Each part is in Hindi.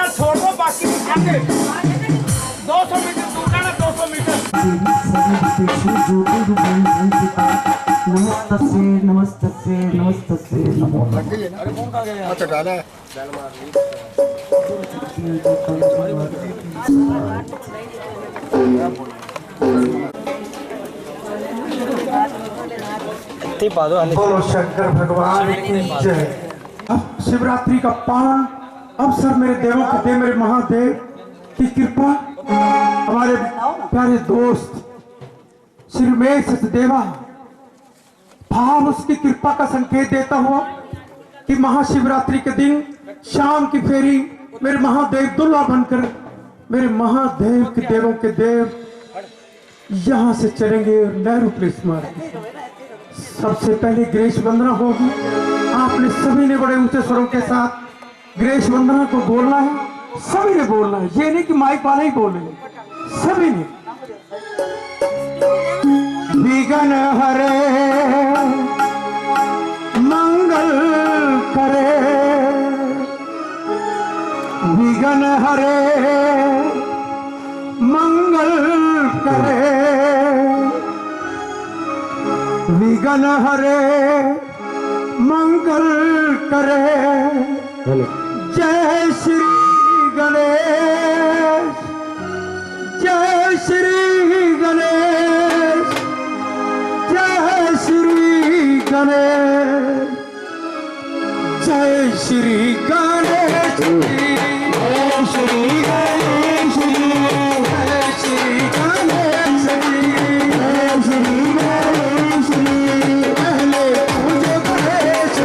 जाना छोड़ दो, बाकी आगे 200 मीटर दूर जाना, 200 मीटर। नमस्ते नमस्ते नमो अच्छा डाला है बोलो शंकर भगवान की जय। अब शिवरात्रि का पावन अवसर मेरे देवों के देव, मेरे महादेव की कृपा, हमारे प्यारे दोस्त श्री उमेश सचदेवा भाव उसकी कृपा का संकेत देता हुआ कि महाशिवरात्रि के दिन शाम की फेरी मेरे महादेव दुल्हा बनकर मेरे महादेव के देवों के देव यहाँ से चलेंगे नेहरू प्लेस मार्ग। सबसे पहले गणेश वंदना होगी। आपने सभी ने बड़े ऊंचे स्वरों के साथ गणेश वंदना को बोलना है, सभी ने बोलना है, ये नहीं कि माइक वाले ही बोलेंगे, सभी ने। विघ्न हरे मंगल करे, विघ्न हरे मंगल करे, विघ्न हरे मंगल करे। जय श्री गणेश, जय श्री गणेश, जय श्री गणेश, जय श्री गणेश, जय श्री गणेश, जय श्री गणेश, जय श्री गणेश। पहले पूजो गणेश,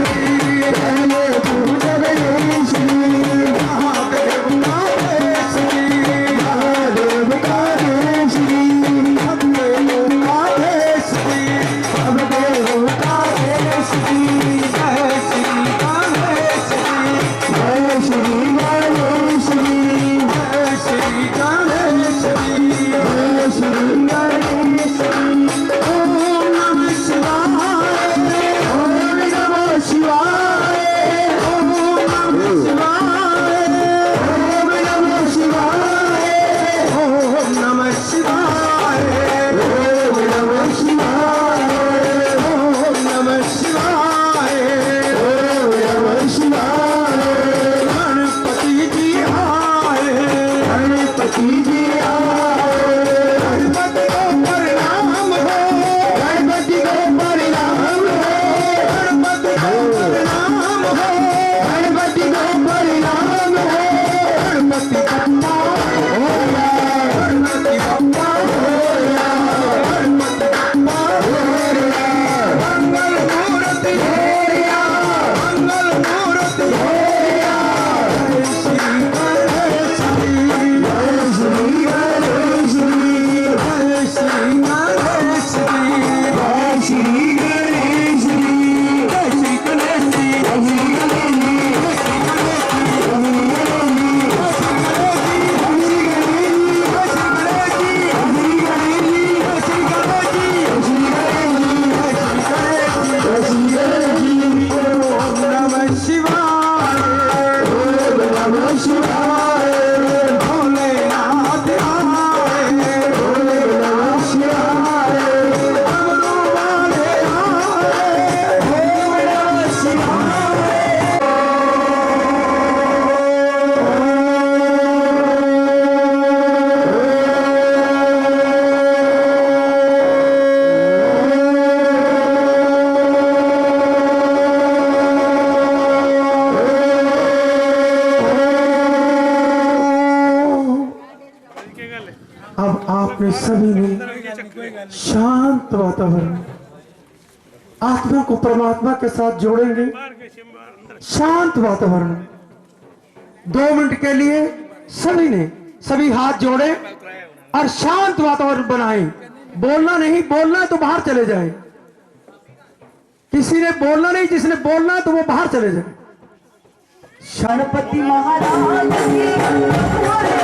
पहले पूजो गणेश, महादेव गणेश, महादेव गणेश, सबदेव गणेश, सबदेव गणेश। जय श्री गणेश, जय श्री गणेश, जय श्री गणेश, जय श्री गणेश। ओम नमः शिवाय, ओम नमः शिवाय, ओम नमः शिवाय, ओम नमः शिवाय, ओम नमः शिवाय, ओम नमः शिवाय, ओम नमः शिवाय, ओम नमः शिवाय। गणपति जी आए, गणपति जी आए, गणपति को प्रणाम हो, गणपति को प्रणाम हो, गणपति को प्रणाम हो, गणपति को प्रणाम हो। गणपति बप्पा होया, गणपति बप्पा होया, गणपति बप्पा होया। मंगल मूर्ति होया, मंगल मूर्ति होया। जय श्री गणेश, जय श्री गणेश, जय श्री गणेश, जय श्री गणेश, जय श्री गणेश, जय श्री अब आपने सभी ने शांत वातावरण, आत्मा को परमात्मा के साथ जोड़ेंगे। शांत वातावरण 2 मिनट के लिए सभी हाथ जोड़े और शांत वातावरण बनाएं। बोलना नहीं, बोलना है तो बाहर चले जाएं। किसी ने बोलना नहीं, जिसने बोलना है तो वो बाहर चले जाए। गणपति महाराज की मंगल करे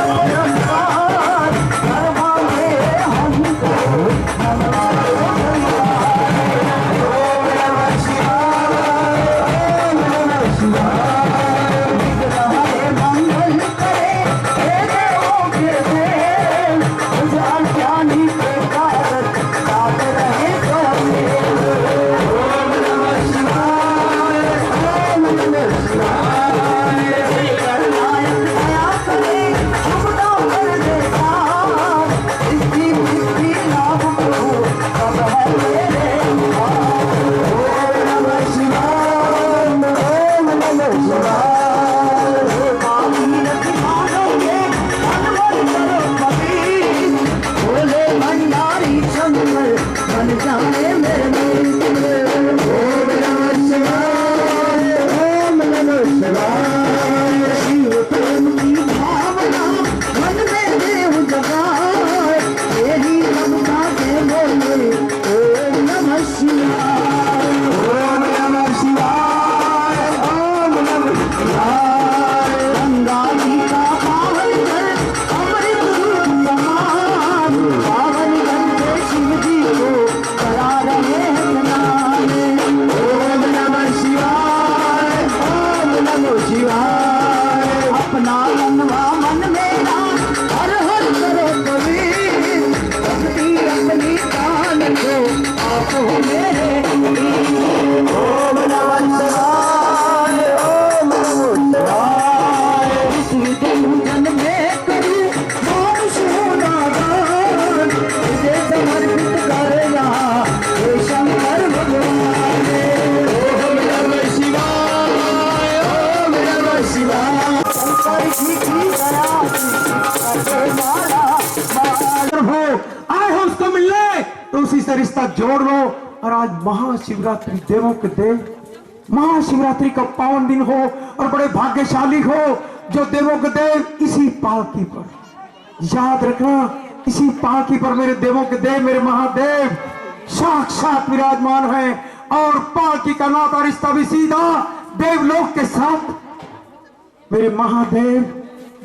उसी से रिश्ता जोड़ लो। और आज महाशिवरात्रि, देवों के देव, महाशिवरात्रि का पावन दिन हो और बड़े भाग्यशाली हो जो देवों के देव इसी पालकी पर, याद रखना, इसी पालकी पर मेरे देवों के देव, मेरे महादेव साक्षात विराजमान है। और पालकी का नाता रिश्ता भी सीधा देवलोक के साथ। मेरे महादेव,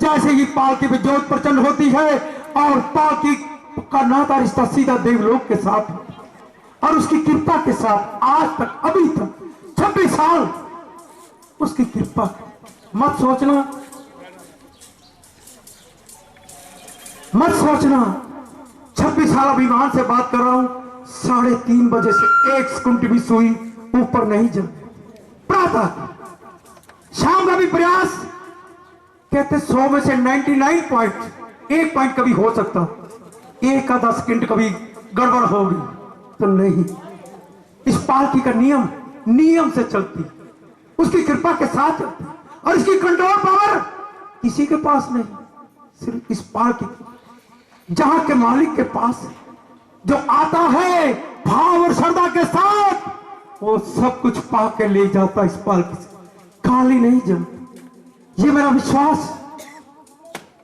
जैसे ही पालकी पे ज्योत प्रचंड होती है और पालकी का नाता रिश्ता सीधा देवलोक के साथ और उसकी कृपा के साथ आज तक, अभी तक 26 साल उसकी कृपा। मत सोचना, मत सोचना 26 साल अभिमान से बात कर रहा हूं, 3:30 बजे से 1 सेकंड भी सुई ऊपर नहीं जल। प्रातः शाम का भी प्रयास, कहते 100 में से 99 पॉइंट 1 पॉइंट कभी हो सकता, 1 आधा सेकंड कभी गड़बड़ होगी तो नहीं। इस पालकी का नियम से चलती, उसकी कृपा के साथ चलती और इसकी कंट्रोल पावर किसी के पास नहीं, सिर्फ इस पालकी, जहां के मालिक के पास, जो आता है भाव और श्रद्धा के साथ, वो सब कुछ पा के ले जाता इस पालकी से, खाली नहीं जमती। ये मेरा विश्वास,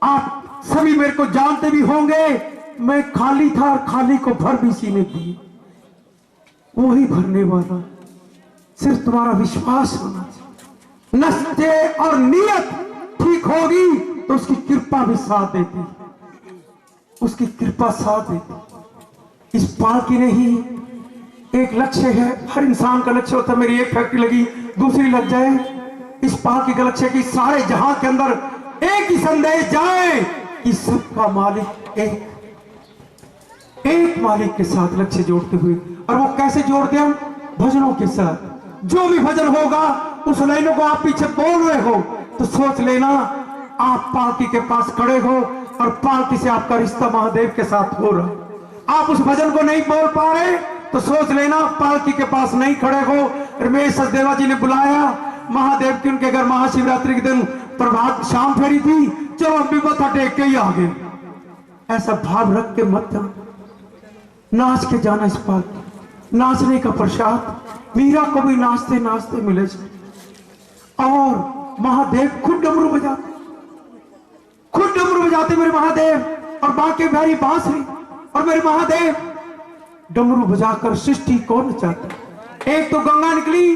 आप सभी मेरे को जानते भी होंगे, मैं खाली था और खाली को भर भी इसी ने दी, वही भरने वाला। सिर्फ तुम्हारा विश्वास होना चाहिए, नस्ते और नियत ठीक होगी तो उसकी कृपा भी साथ देती, उसकी कृपा साथ देती। इस पालकी ने ही एक लक्ष्य है, हर इंसान का लक्ष्य होता है, मेरी एक फैक्ट्री लगी दूसरी लग जाए। इस पालकी का लक्ष्य कि सारे जहां के अंदर एक ही संदेश जाए कि सबका मालिक एक मालिक के साथ लक्ष्य जोड़ते हुए। और वो कैसे जोड़ते हम? भजनों के साथ। जो भी भजन होगा उस लाइनों को आप पीछे बोल रहे हो तो सोच लेना आप पालकी के पास खड़े हो और पालकी से आपका रिश्ता महादेव के साथ हो रहा। आप उस भजन को नहीं बोल पा रहे तो सोच लेना पालकी के पास नहीं खड़े हो। रमेश सचदेवा जी ने बुलाया महादेव की, उनके घर महाशिवरात्रि के दिन प्रभात शाम फेरी थी, चलो अब भी मत्था टेक के ही आ गए। ऐसा भाव रख के मत जाना, नाच के जाना। इस पालकी नाचने का प्रसाद मीरा को भी नाचते नाचते मिले। और महादेव खुद डमरू बजाते मेरे महादेव, और बाके बिहारी बांसुरी, और मेरे महादेव डमरू बजाकर सृष्टि को नचाते। एक तो गंगा निकली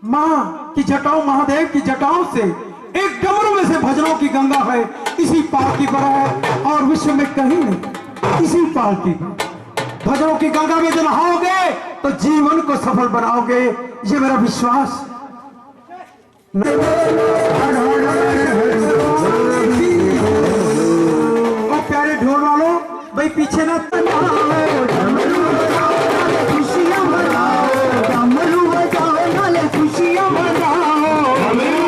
मां की जटाओं, महादेव की जटाओं से, एक डमरू में से भजनों की गंगा है, इसी पालकी पर है और विश्व में कहीं नहीं, इसी पालकी पर। भजनों की गंगा में जो नहाओगे तो जीवन को सफल बनाओगे, ये मेरा विश्वास। और प्यारे ढोल वालों, भाई पीछे ना खुशियां मनाओ, डमरू बजाओ, खुशियां मनाओ।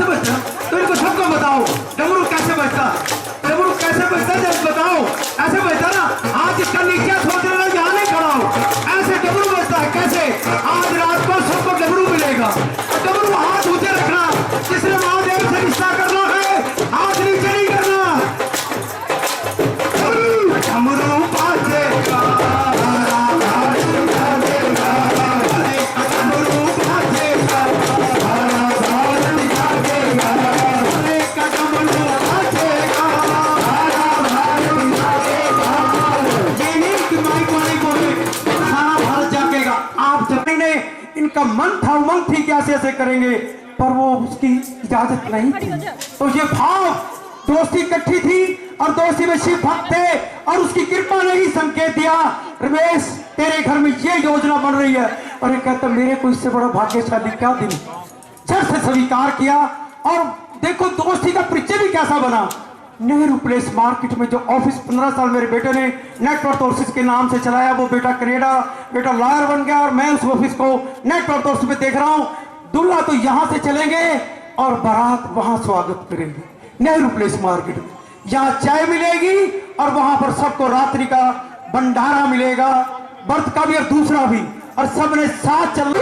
बजता? तो इनको सबको बताओ डमरू कैसे बजता, डमरू कैसे बजता जब बताओ। ऐसे बजता ना, आज इसका नीचे सोच रहे यहाँ नहीं खड़ा हो, ऐसे डमरू बजता है। कैसे? आज रात को सबको डमरू मिलेगा। डमरू हाथ ऊंचे रखना, जिसने महादेव से रिश्ता करना है हाथ नीचे नहीं करना। डमरू बाजेगा, इनका मन था, उमंग थी कि ऐसे करेंगे, पर वो उसकी इजाजत नहीं थी। तो ये भाव दोस्ती इकट्ठी थी और दोस्ती में शिव भक्त थे और उसकी कृपा ने ही संकेत दिया, रमेश तेरे घर में ये योजना बन रही है। और ये कहता मेरे को इससे बड़ा भाग्यशाली क्या दिन। झट से स्वीकार किया और देखो दोस्ती का परिचय भी कैसा बना। नेहरू प्लेस मार्केट में जो ऑफिस 15 साल मेरे बेटे ने नेटवर्क ऑफिस के नाम से चलाया, वो बेटा कनाडा, बेटा लॉयर बन गया और मैं उस ऑफिस को नेटवर्क ऑफिस में देख रहा हूं। दूल्हा तो यहां से चलेंगे और बारात वहां स्वागत करेंगे नेहरू प्लेस मार्केट में। यहाँ चाय मिलेगी और वहां पर सबको रात्रि का भंडारा मिलेगा, व्रत का भी और दूसरा भी, और सबने साथ चल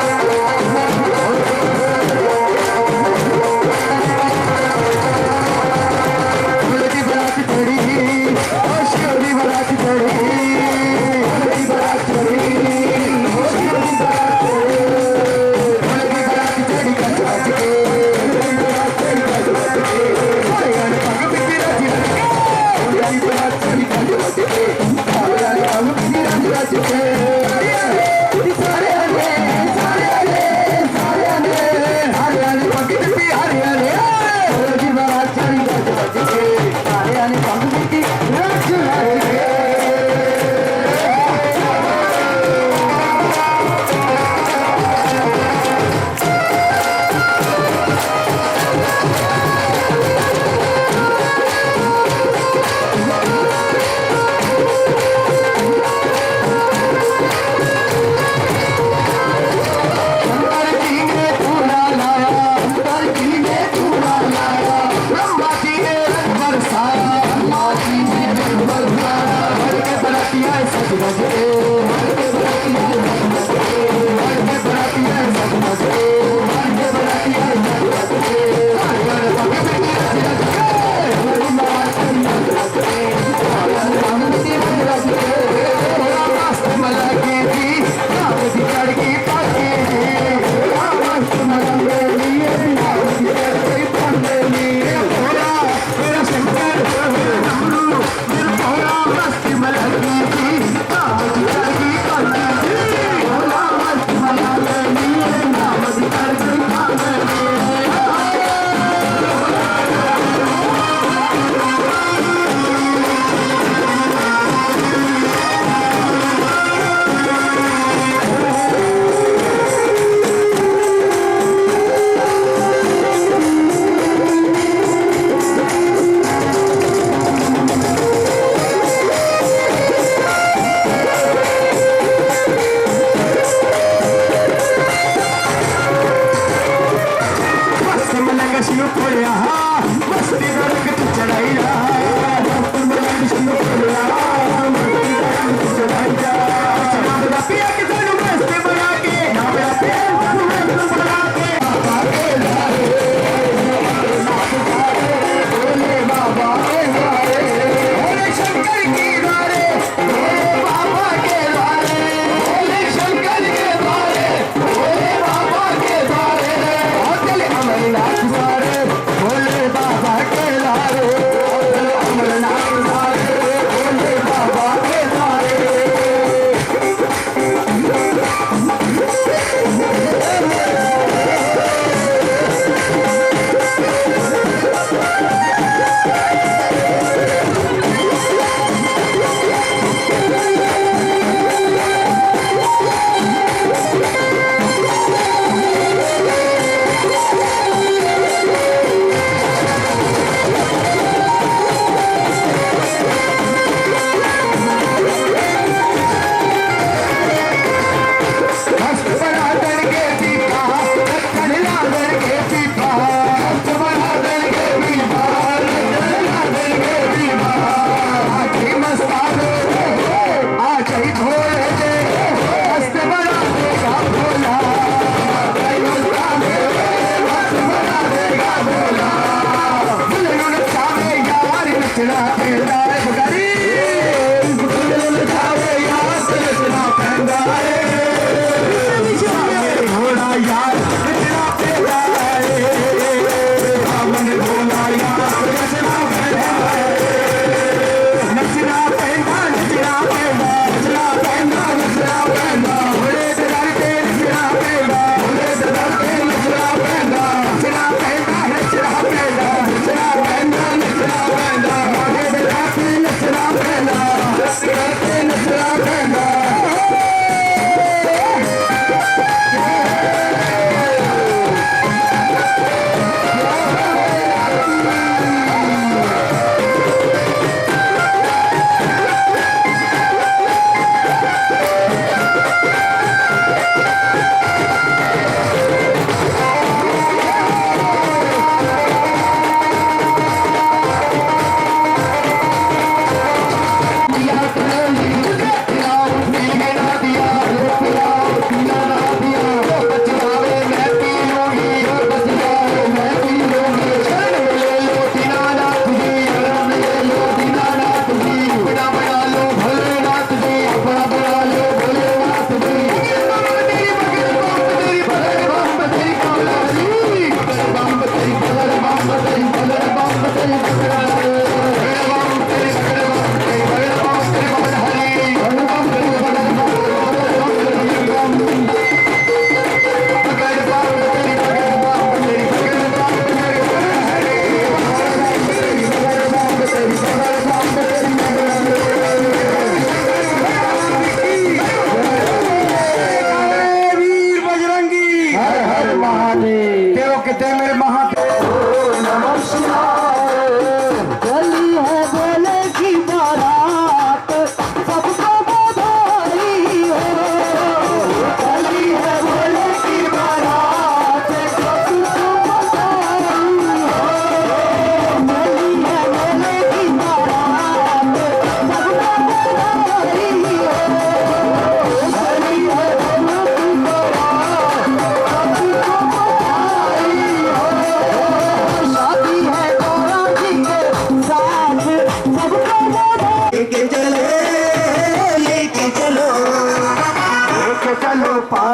भोले बाबा के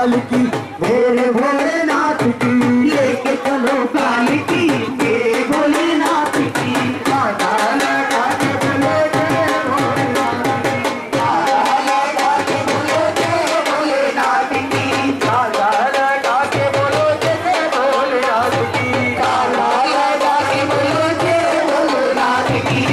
पालकी मेरे भोलेनाथ की, लेके चलो पालकी मेरे भोलेनाथ की। माता लगा के बोलो जय भोलेनाथ की, ताला लगा के बोलो जय भोलेनाथ की। माता लगा के बोलो जय भोलेनाथ की। ताला लगा के बोलो जय भोलेनाथ की।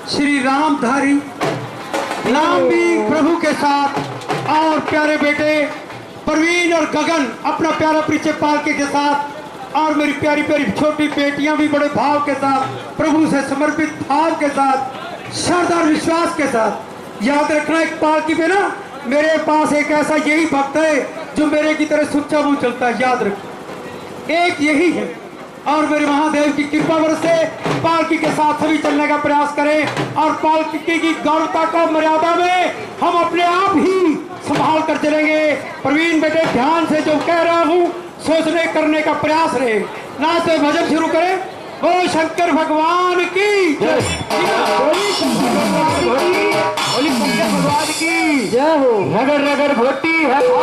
श्री रामधारी नाम भी प्रभु के साथ और प्यारे बेटे प्रवीण और गगन अपना प्यारा परिचय पालके के साथ और मेरी प्यारी प्यारी छोटी बेटियां भी बड़े भाव के साथ प्रभु से समर्पित भाव के साथ श्रद्धा और विश्वास के साथ। याद रखना एक पालकी में ना मेरे पास एक ऐसा यही भक्त है जो मेरे की तरह सुच्चा मुंह चलता है, याद रखो एक यही है। और मेरे महादेव की कृपा वर्ष से पालकी के साथ सभी चलने का प्रयास करें और पालकी की गौरवता को मर्यादा में हम अपने आप ही संभाल कर चलेंगे। प्रवीण बेटे ध्यान से जो कह रहा हूँ सोचने करने का प्रयास रहे। नाचते भजन शुरू करें। बोलो शंकर भगवान की जय, बोली शंकर भगवान की जय हो। रगड़ रगड़ घोटी है जय हो।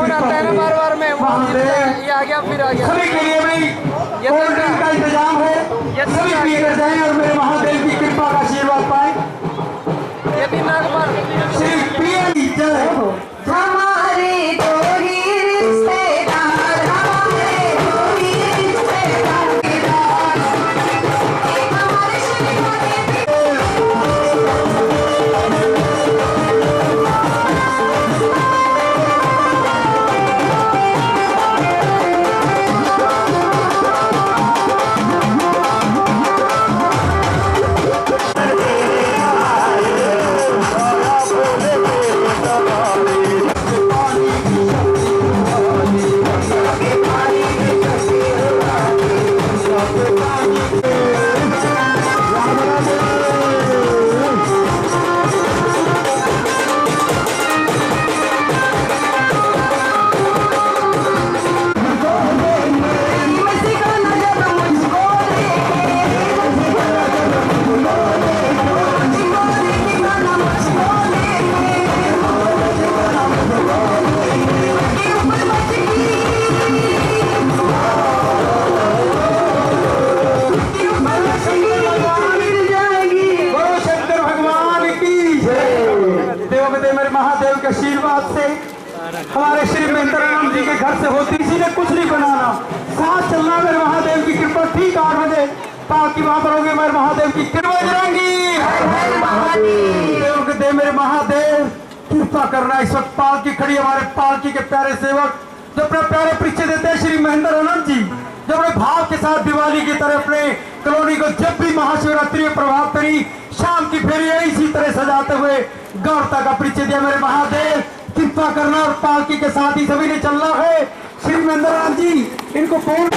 फोन आता है ना बार बार में वो महादेव ये आ गया फिर आ गया। सभी के लिए भाई कोल्ड ड्रिंक का इंतजाम है, सभी पीकर जाएं और मेरे महादेव की कृपा का आशीर्वाद पाएं। ये भी नागपाल श्री पीएम की जय हो। हमारे दो ही रिश्तेदार, हमारे दो ही रिश्तेदार, एक हमारे श्रीमती महादेव के आशीर्वाद से हमारे श्री महेंद्रानंद जी के घर से होती, इसी ने कुछ नहीं बनाना, साथ चलना मेरे महादेव की कृपा। ठीक 8 बजे ताकि वहां पर होगी मेरे महादेव की कृपा जरांगी देव के दे मेरे महादेव कृपा करना। इस वक्त पालकी खड़ी, हमारे पालकी के प्यारे सेवक जो अपने प्यारे परिचय देते हैं श्री महेंद्रानंद जी, जो अपने भाव के साथ दिवाली की तरह अपने कॉलोनी को जब भी महाशिवरात्रि में प्रभात करी शाम की फेरी इसी तरह सजाते हुए गौरता का परिचय दिया। मेरे महादेव कृपा करना और पालकी के साथ ही सभी ने चलना है। श्री महेंद्रानंद जी इनको कौन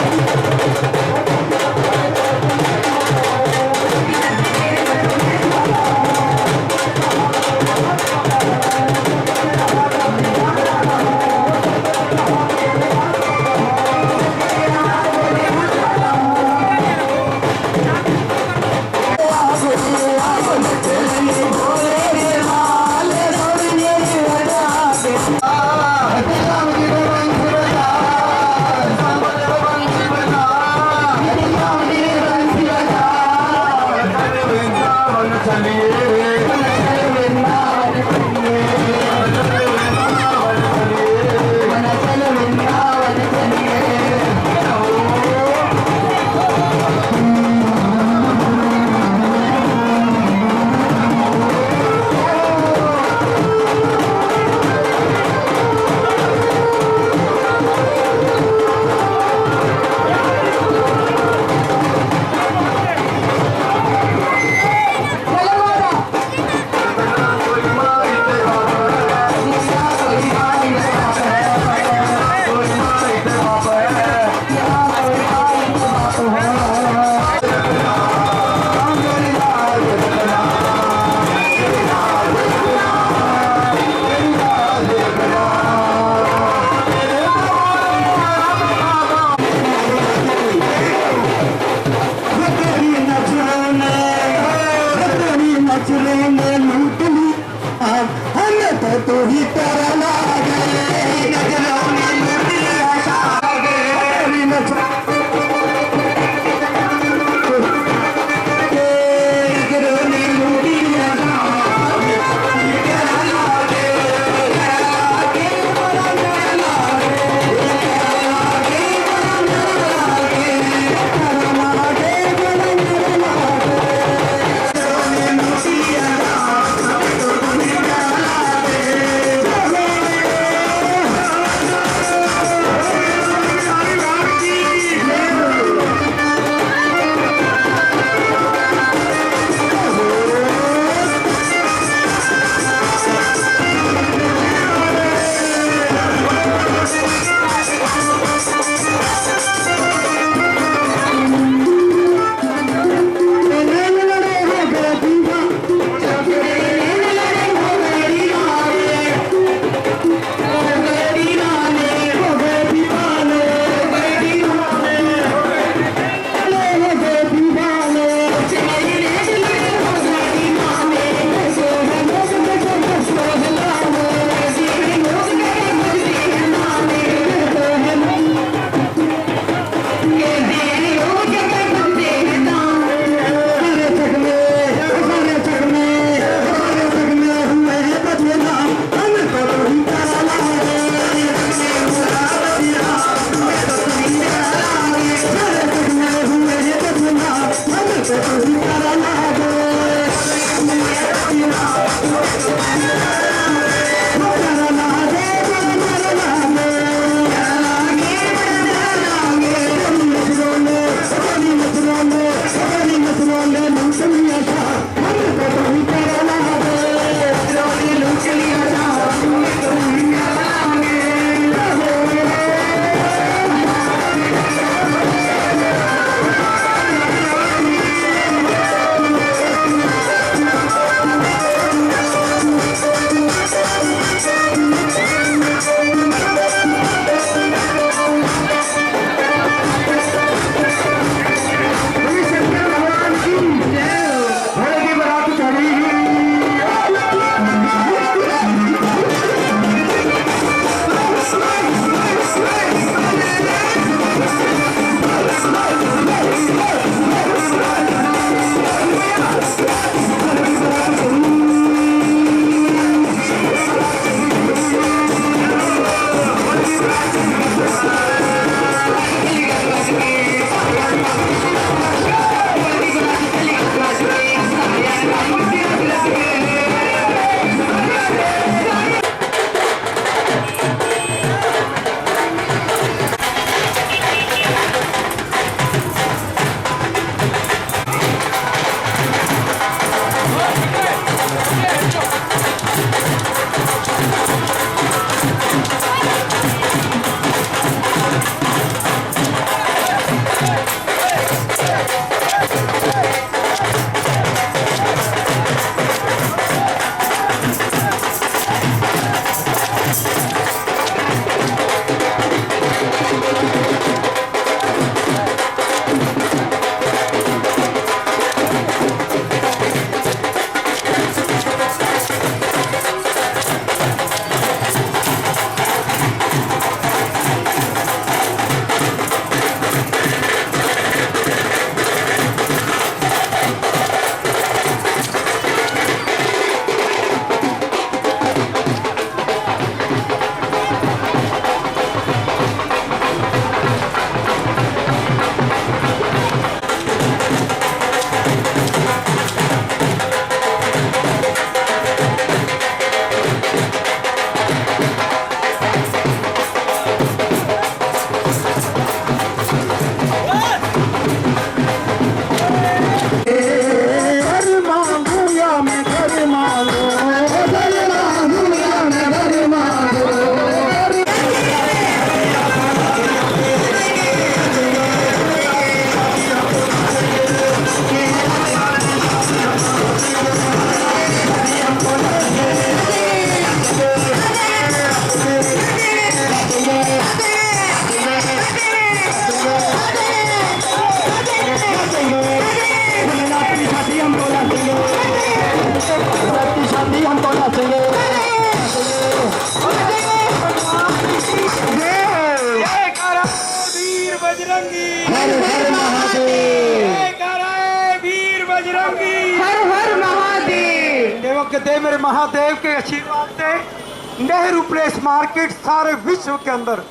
के देव मेरे महादेव के आशीर्वाद से नेहरू प्लेस मार्केट सारे विश्व के अंदर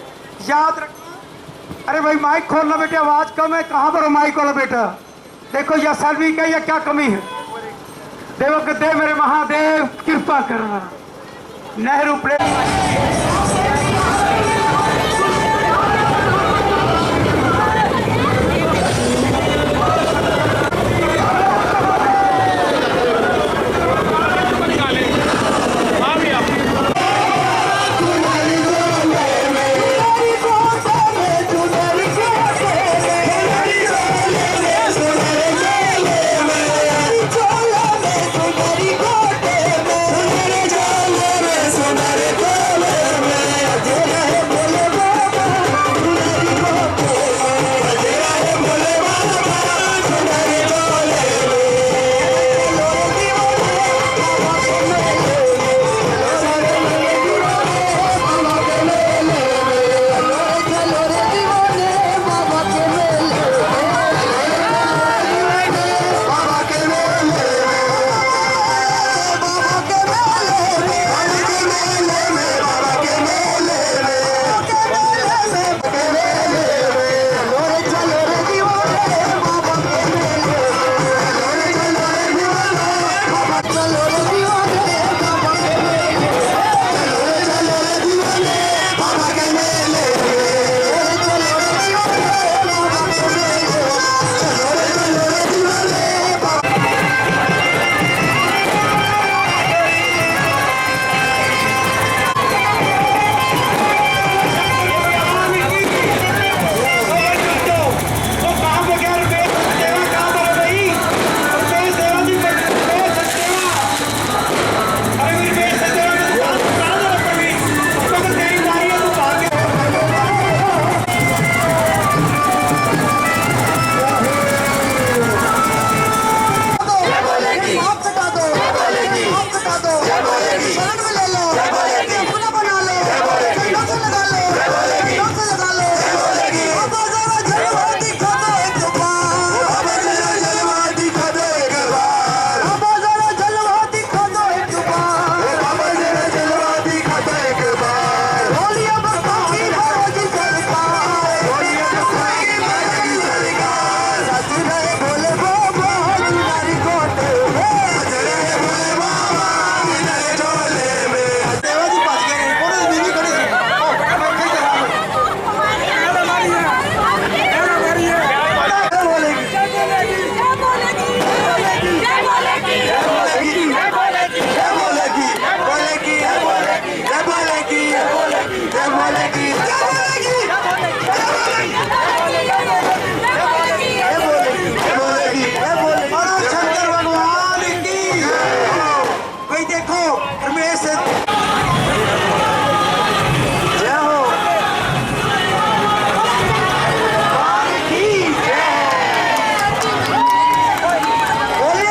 याद रखना। अरे भाई माइक खोलना बेटा, आवाज कम है, कहाँ पर हो माइक खोलो बेटा। देखो यह सैलरी का या क्या कमी है। देवों के देव मेरे महादेव कृपा करना। नेहरू प्लेस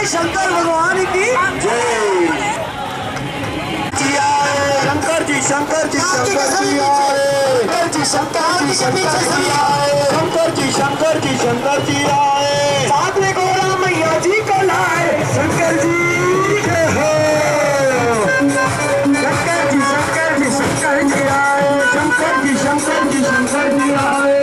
शंकर भगवान की जय। शंकर जी शंकर जी शंकर जी आए, शंकर जी शंकर जी आए, शंकर जी शंकर जी शंकर जी आए, साथ में गोरा मैया जी को लाए शंकर जी हो। शंकर जी शंकर जी शंकर जी आए, शंकर जी शंकर जी शंकर जी आए।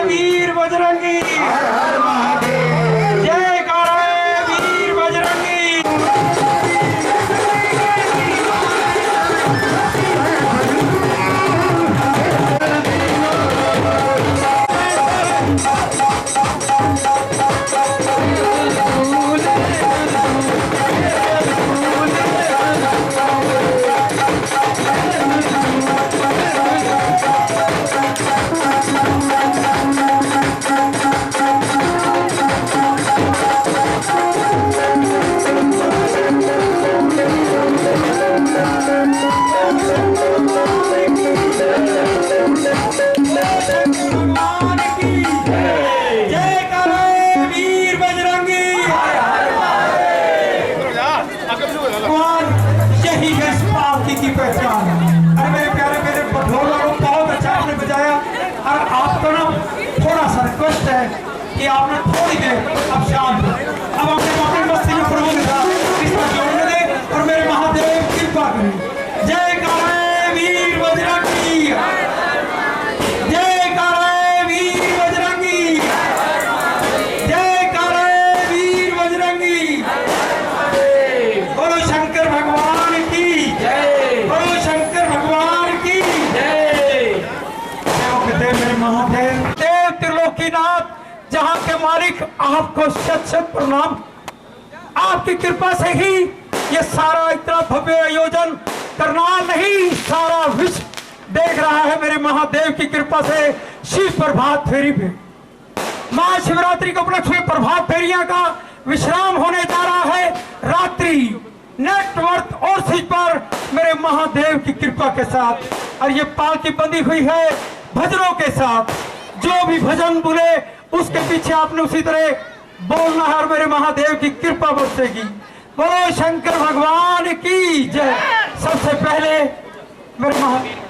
वीर बजरंगी। कि आपने थोड़ी देर अब शांत अब अपने अपने मस्ती में प्रभु के साथ इसको जोड़ने दे और मेरे महादेव कृपा करें। जय काले वीर बजरंगी, जय काले वीर बजरंगी, जय काले वीर बजरंगी। बोलो शंकर भगवान की जय, बोलो शंकर भगवान की जय। मेरे महादेव देव त्रिलोकीनाथ, जहाँ के मालिक आपको शत शत प्रणाम। आपकी कृपा से ही ये सारा इतना भव्य आयोजन करनाल नहीं सारा विश्व देख रहा है। मेरे महादेव की कृपा से शिव प्रभात फेरी में महाशिवरात्रि के उपलक्ष्य में प्रभात फेरियां का विश्राम होने जा रहा है। रात्रि नेटवर्क और सीट पर मेरे महादेव की कृपा के साथ, और ये पालकी बंधी हुई है भजनों के साथ। जो भी भजन बोले उसके पीछे आपने उसी तरह बोलना है और मेरे महादेव की कृपा बरसेगी। बोलो शंकर भगवान की जय। सबसे पहले मेरे महादेव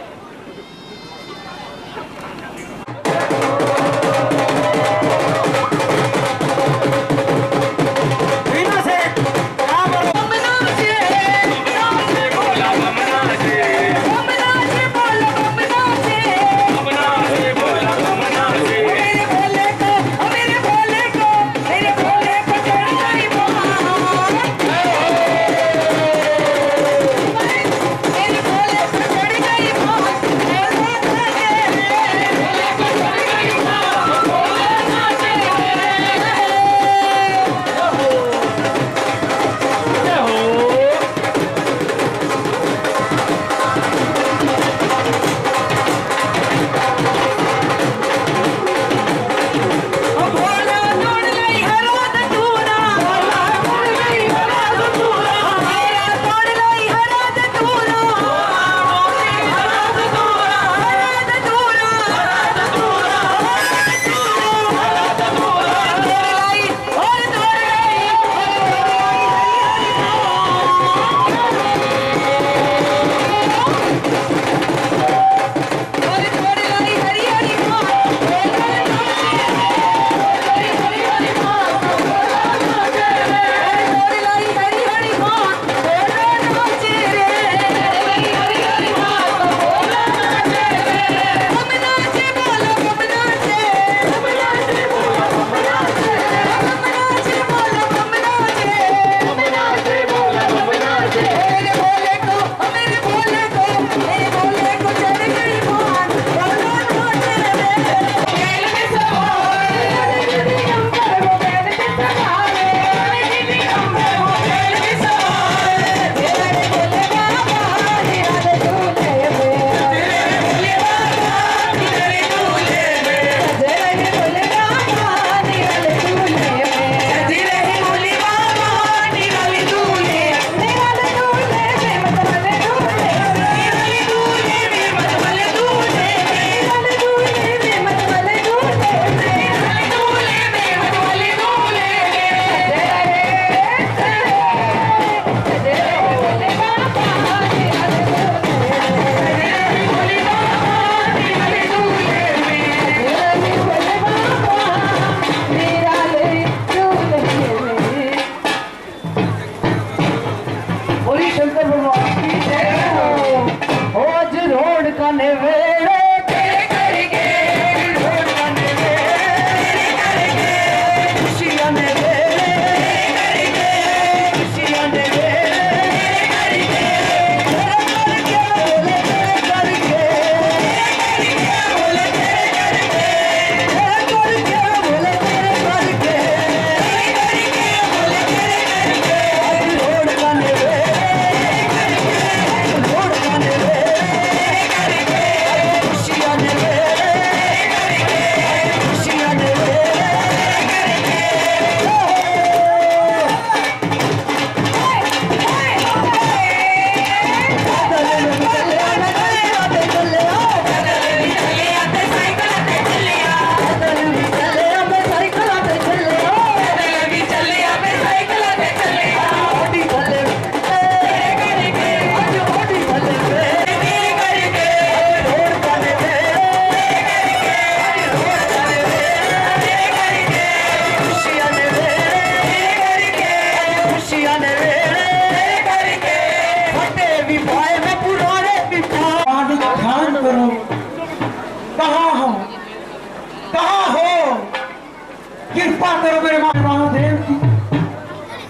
करो मेरे महादेव की,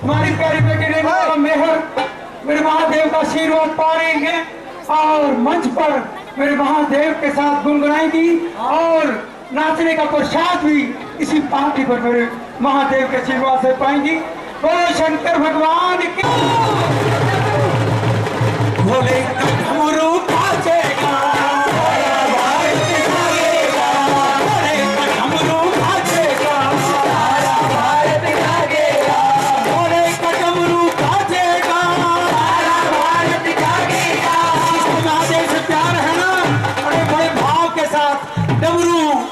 हमारी प्यारी बेटी रेणु का मेहर मेरे महादेव का आशीर्वाद पा रही है और मंच पर मेरे महादेव के साथ गुनगुनाएंगी और नाचने का प्रसाद भी इसी पार्टी पर मेरे महादेव के आशीर्वाद से पाएंगी। बोलो शंकर भगवान की। भोले डमरू बाजेगा,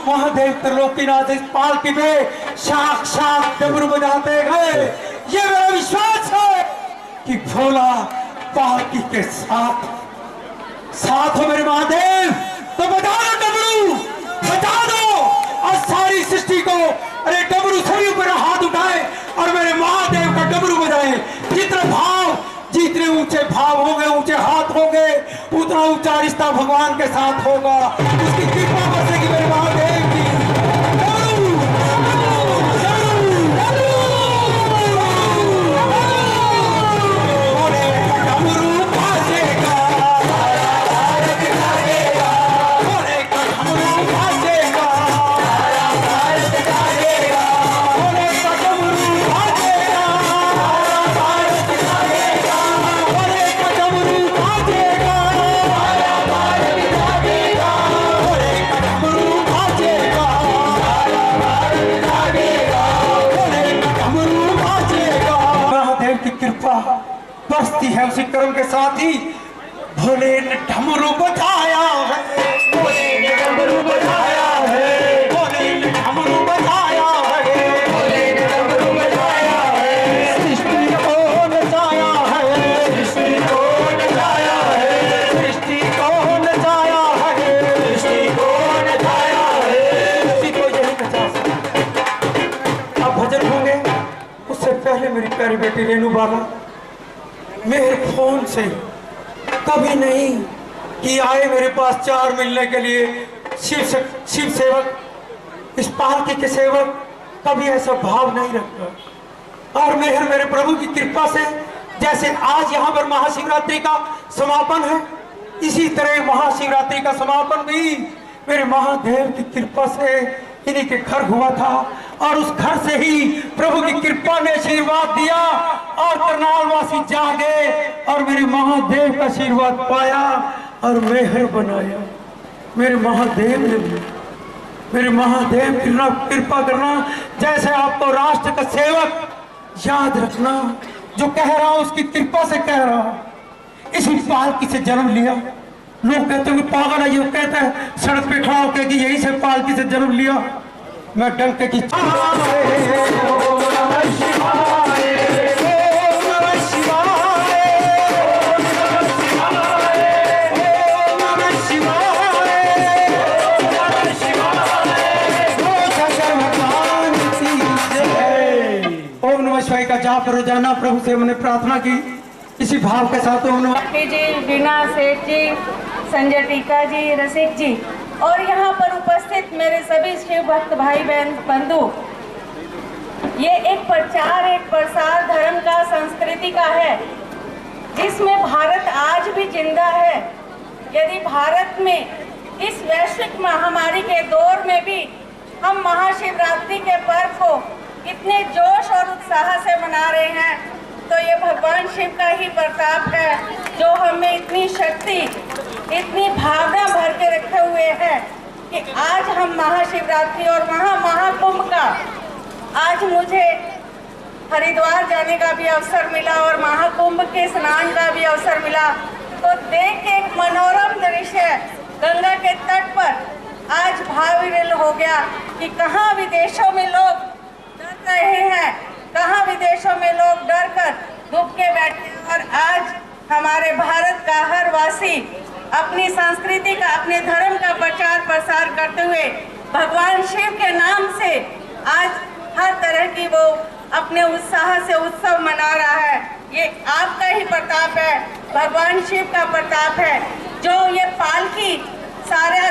महादेव त्रिलोकीनाथ इस पालकी में साक्षात डमरू बजाते गए। ये मेरा विश्वास है कि भोला पालकी के साथ हो मेरे महादेव। तो बजा दो डमरू, बजा दो और सारी सृष्टि को, अरे डमरू सभी ऊपर हाथ उठाए और मेरे महादेव का डमरू बजाए। जितने ऊंचे भाव होंगे, ऊंचे हाथ होंगे, उतना ऊंचा रिश्ता भगवान के साथ होगा। उसकी कृपा बरसेगी मेरे महादेव की। बरसती है उसी कर्म के साथ ही भोले ने डमरू बजाया है, भोले ने डमरू बजाया है, भोले ने डमरू बजाया है, भोले ने डमरू बजाया है। सृष्टि को नचाया है, सृष्टि को नचाया है, सृष्टि को नचाया है, सृष्टि को नचाया है। सृष्टि को यही नचा सकता। अब भजन होंगे, उससे पहले मेरी प्यारी बेटी रेणु बाबा मेरे फोन से कभी नहीं कि आए मेरे पास चार मिलने के लिए शिव सेवक, इस पालकी के सेवक, कभी ऐसा भाव नहीं रखता। और मेरे प्रभु की कृपा से जैसे आज यहाँ पर महाशिवरात्रि का समापन है, इसी तरह महाशिवरात्रि का समापन भी मेरे महादेव की कृपा से इन्हीं के घर हुआ था और उस घर से ही प्रभु की कृपा ने आशीर्वाद दिया और करनालवासी जागे और मेरे महादेव का आशीर्वाद पाया और मेहर बनाया। मेरे महादेव ने मेरे महादेव की कृपा करना, जैसे आपको राष्ट्र का सेवक याद रखना, जो कह रहा हूं उसकी कृपा से कह रहा हूं। इसी पालकी से जन्म लिया। लोग कहते हैं पागल है, ये कहता है सड़क पे खड़ा होकर कि यही से पालकी से जन्म लिया। मैं डंके की ओम नमः शिवाय का जाप रोजाना प्रभु से मैंने प्रार्थना की, इसी भाव के साथ ओम नमः जी, वीणा सेठ जी, संजय टीका जी, रसिक जी और यहाँ पर उपस्थित मेरे सभी शिव भक्त भाई बहन बंधु। ये एक प्रचार, एक प्रसार धर्म का, संस्कृति का है जिसमें भारत आज भी जिंदा है। यदि भारत में इस वैश्विक महामारी के दौर में भी हम महाशिवरात्रि के पर्व को इतने जोश और उत्साह से मना रहे हैं, तो ये भगवान शिव का ही प्रताप है जो हमें इतनी शक्ति, इतनी भावना भर के रखे हुए हैं कि आज हम महाशिवरात्रि और महाकुंभ का, आज मुझे हरिद्वार जाने का भी अवसर मिला और महाकुंभ के स्नान का भी अवसर मिला, तो देख के एक मनोरम दृश्य गंगा के तट पर आज भाव विरल हो गया कि कहाँ विदेशों में लोग डर रहे हैं, कहाँ विदेशों में लोग डर कर दुब के बैठे, और आज हमारे भारत का हर वासी अपनी संस्कृति का, अपने धर्म का प्रचार प्रसार करते हुए भगवान शिव के नाम से आज हर तरह की वो अपने उत्साह से उत्सव मना रहा है। ये आपका ही प्रताप है, भगवान शिव का प्रताप है जो ये पालकी सारे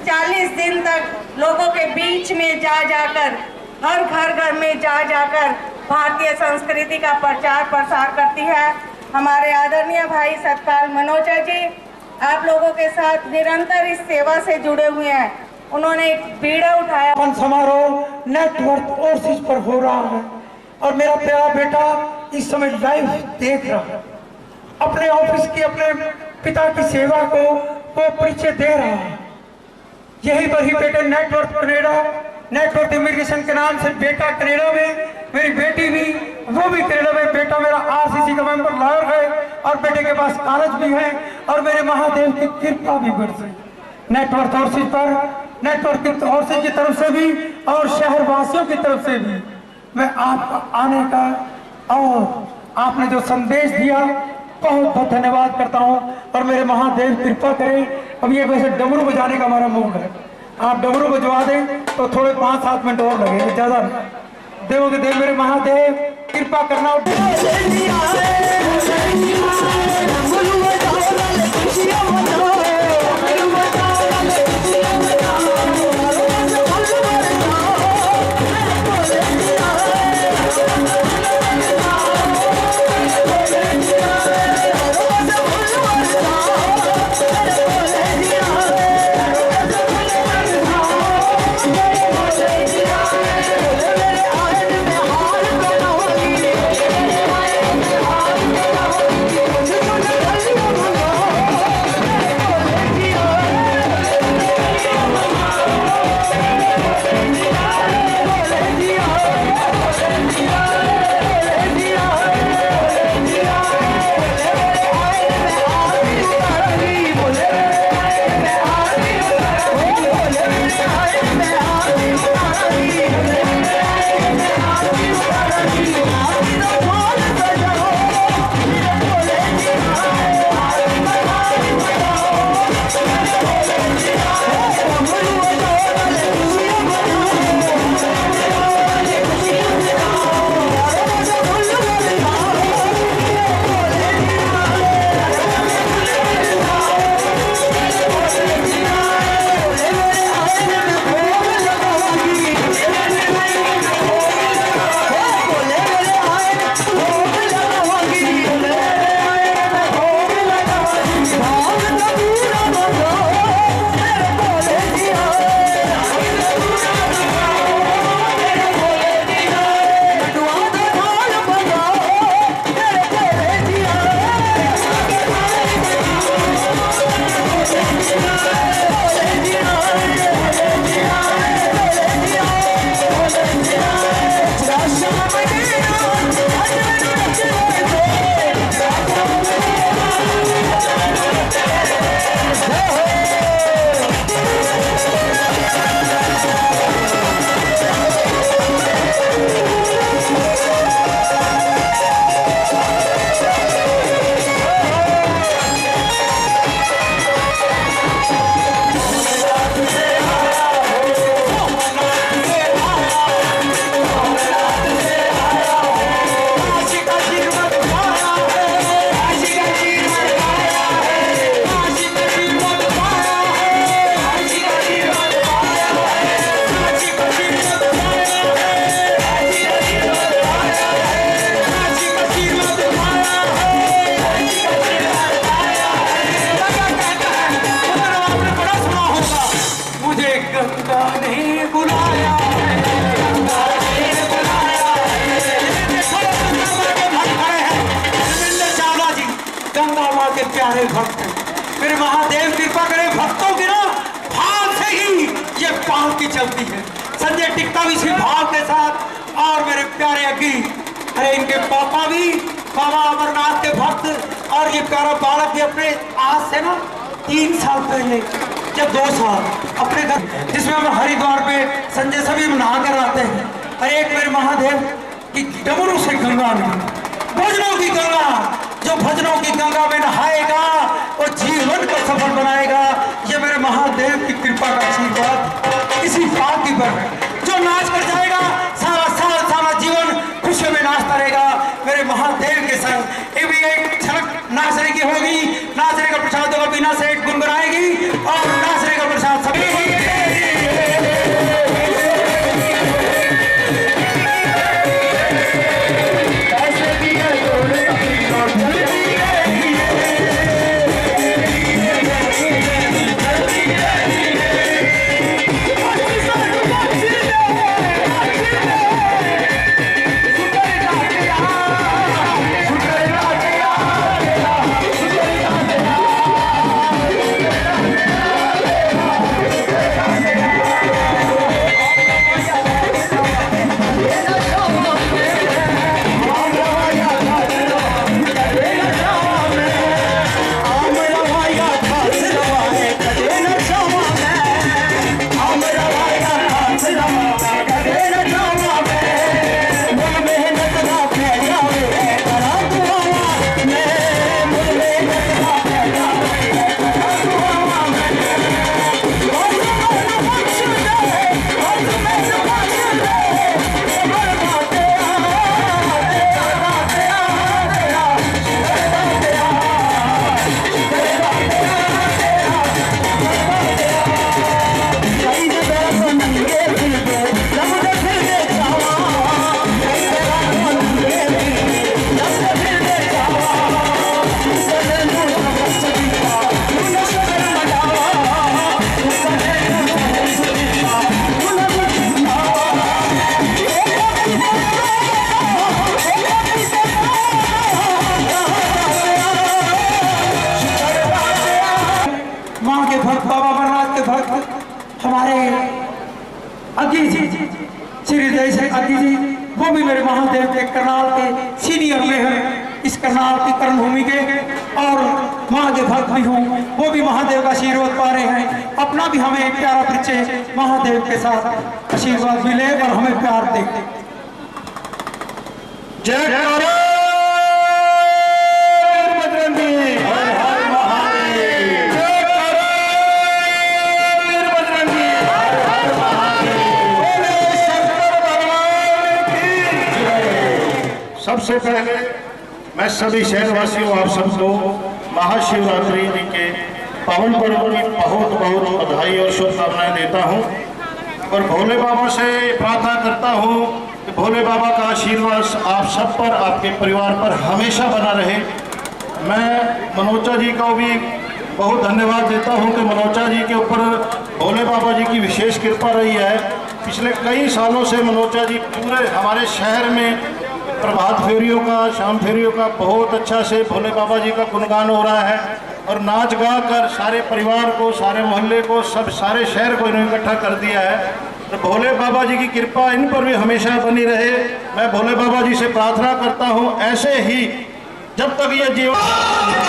40 दिन तक लोगों के बीच में जा जाकर हर घर में जा जाकर भारतीय संस्कृति का प्रचार प्रसार करती है। हमारे आदरणीय भाई सतपाल मनोजा जी आप लोगों के साथ निरंतर इस सेवा से जुड़े हुए हैं। उन्होंने एक बीड़ा उठाया। समारोह नेटवर्क ओवरसीज पर हो रहा है और मेरा प्यारा बेटा इस समय लाइव देख रहा है। अपने ऑफिस की अपने पिता की सेवा को वो परिचय दे रहा है। यही वही बेटे नेटवर्क कनेडा, नेटवर्क इमिग्रेशन के नाम से बेटा कनेडा में, मेरी बेटी भी वो भी कनेडा में। बेटा मेरा आरसीसी का मेंबर लॉयर है और बेटे के पास कॉलेज भी है और मेरे महादेव की कृपा भी बरस रही नेटवर्क ओवरसीज पर। नेटवर्क ओवरसीज की तरफ से भी और शहरवासियों की तरफ से भी मैं आपका आने का और आपने जो संदेश दिया बहुत बहुत धन्यवाद करता हूँ और मेरे महादेव कृपा करें। अब ये वैसे डमरू बजाने का हमारा मूड है, आप डमरू बजवा दें तो थोड़े 5-7 मिनट और लगेंगे, ज्यादा देवों के देव मेरे महादेव कृपा करना। प्यारे भक्त मेरे महादेव कृपा करें। भक्तों के ना भाव से ही ये पाँव की चलती है। संजय टिक्का भी इसी भाव के साथ और मेरे प्यारे अग्गी, अरे इनके पापा भी बाबा अमरनाथ के भक्त और ये प्यारा बालक भी अपने आज से ना 3 साल पहले या 2 साल अपने घर जिसमें हम हरिद्वार पे संजय सभी नहा कर आते हैं। अरे एक मेरे महादेव की डमरू से गंगा में भजनों की गंगा, जो भजनों की गंगा में नहाएगा वो जीवन को सफल बनाएगा। ये मेरे महादेव की कृपा का आशीर्वाद इसी पार्टी पर है। जो नाच कर जाएगा सारा जीवन खुशियों में नाचता रहेगा मेरे महादेव के संग। ये भी एक झलक नाचने की होगी। नाचने का प्रसाद होगा, बिना सेठ गुनगुनाएगी और नाचने का प्रसाद सभी हमारे अग्गी जी श्री देश अग्गी जी, वो भी मेरे महादेव के करनाल के सीनियर में हैं, इस करनाल की कर्मभूमि के, और महादेव भक्त भी हूँ, वो भी महादेव का आशीर्वाद पा रहे हैं। अपना भी हमें प्यारा परिचय महादेव के साथ आशीर्वाद मिले और हमें प्यार दे। जय सबसे पहले मैं सभी शहरवासियों आप सबको महाशिवरात्रि जी के पावन पर्व की बहुत बहुत बधाई और शुभकामनाएं देता हूं और भोले बाबा से प्रार्थना करता हूं कि भोले बाबा का आशीर्वाद आप सब पर, आपके परिवार पर हमेशा बना रहे। मैं मनोचा जी को भी बहुत धन्यवाद देता हूं कि मनोचा जी के ऊपर भोले बाबा जी की विशेष कृपा रही है। पिछले कई सालों से मनोचा जी पूरे हमारे शहर में प्रभात फेरियों का, शाम फेरियों का बहुत अच्छा से भोले बाबा जी का गुणगान हो रहा है और नाच गा कर सारे परिवार को, सारे मोहल्ले को, सब सारे शहर को इन्होंने इकट्ठा कर दिया है। तो भोले बाबा जी की कृपा इन पर भी हमेशा बनी रहे। मैं भोले बाबा जी से प्रार्थना करता हूँ ऐसे ही जब तक ये जीवन